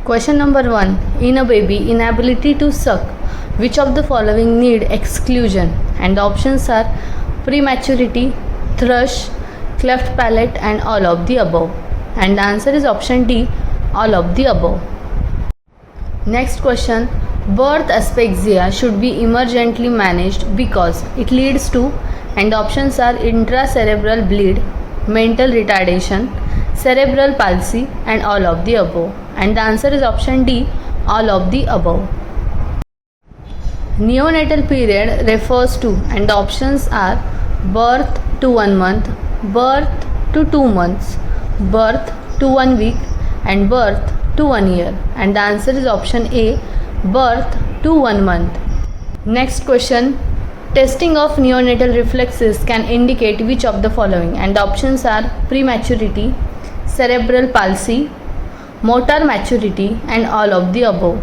Question number 1. In a baby, inability to suck, which of the following need exclusion? And the options are prematurity, thrush, cleft palate, and all of the above. And the answer is option D, all of the above. Next question. Birth asphyxia should be emergently managed because it leads to, and the options are intracerebral bleed, mental retardation, cerebral palsy, and all of the above. And the answer is option D, all of the above. Neonatal period refers to, and the options are birth to 1 month, birth to 2 months, birth to 1 week, and birth to 1 year. And the answer is option A, birth to 1 month. Next question. Testing of neonatal reflexes can indicate which of the following? And the options are prematurity, cerebral palsy, motor maturity, and all of the above.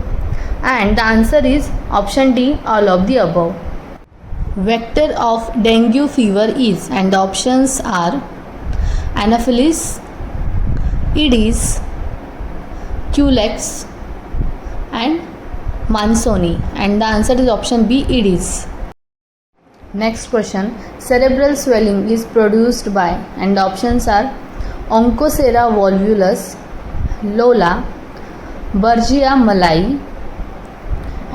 And the answer is option D, all of the above. Vector of dengue fever is, and the options are Anopheles, Aedes, Culex, and Mansoni. And the answer is option B, Aedes. Next question. Cerebral swelling is produced by, and the options are Onchocerca volvulus, Lola, Bergia malai,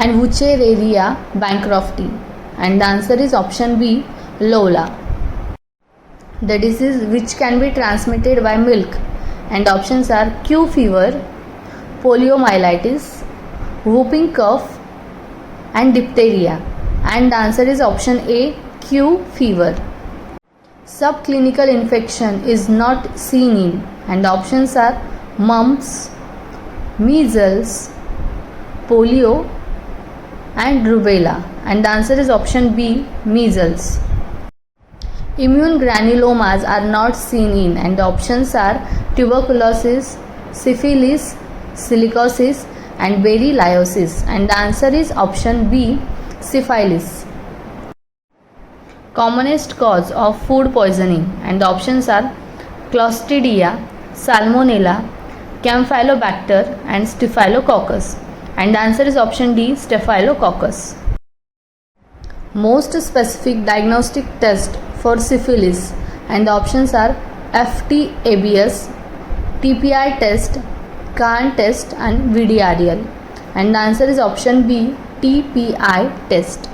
and Wuchereria bancrofti. And the answer is option B, Lola. The disease which can be transmitted by milk, and options are Q fever, poliomyelitis, whooping cough, and diphtheria. And the answer is option A, Q fever. Subclinical infection is not seen in, and the options are mumps, measles, polio, and rubella. And the answer is option B, measles. Immune granulomas are not seen in, and the options are tuberculosis, syphilis, silicosis, and berylliosis. And the answer is option B, syphilis. Commonest cause of food poisoning, and the options are Clostridia, Salmonella, Campylobacter, and Staphylococcus. And the answer is option D, Staphylococcus. Most specific diagnostic test for syphilis, and the options are FT-ABS, TPI test, Kahn test, and VDRL. And the answer is option B, TPI test.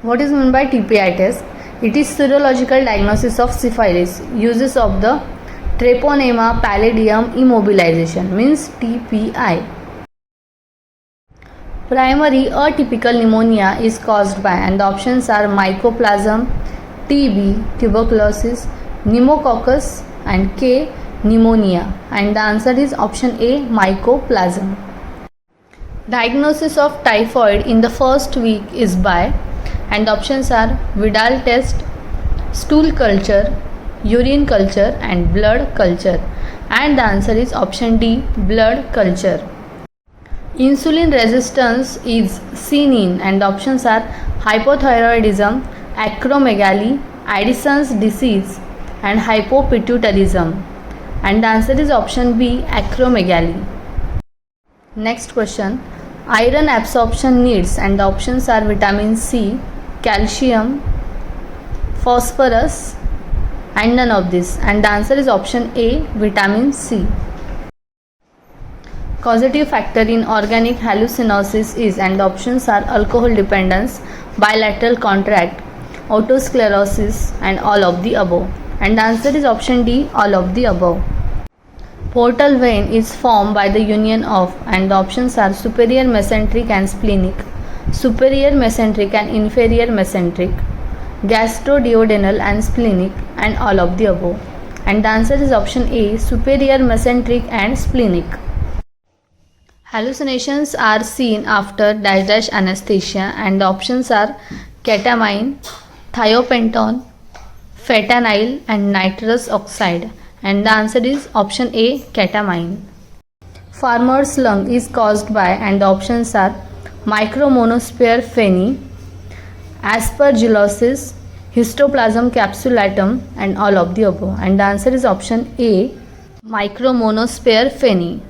What is meant by TPI test? It is serological diagnosis of syphilis. Uses of the Treponema pallidum immobilization, means TPI. Primary atypical pneumonia is caused by, and the options are Mycoplasma, TB, tuberculosis, pneumococcus, and K, pneumonia. And the answer is option A, Mycoplasma. Diagnosis of typhoid in the first week is by, and the options are Vidal test, stool culture, urine culture, and blood culture. And the answer is option D, blood culture. Insulin resistance is seen in, and the options are hypothyroidism, acromegaly, Addison's disease, and hypopituitarism. And the answer is option B, acromegaly. Next question. Iron absorption needs, and the options are vitamin C, calcium, phosphorus, and none of this. And the answer is option A, vitamin C. Causative factor in organic hallucinosis is, and the options are alcohol dependence, bilateral contract, autosclerosis, and all of the above. And the answer is option D, all of the above. Portal vein is formed by the union of, and the options are superior mesenteric and splenic, superior mesenteric and inferior mesenteric, gastroduodenal and splenic, and all of the above. And the answer is option A, superior mesenteric and splenic. Hallucinations are seen after dash anesthesia, and the options are ketamine, thiopental, fentanyl, and nitrous oxide. And the answer is option A, ketamine. Farmer's lung is caused by, and the options are Micromonosphere feni, aspergillosis, histoplasm capsulatum, and all of the above. And the answer is option A, Micromonosphere feni.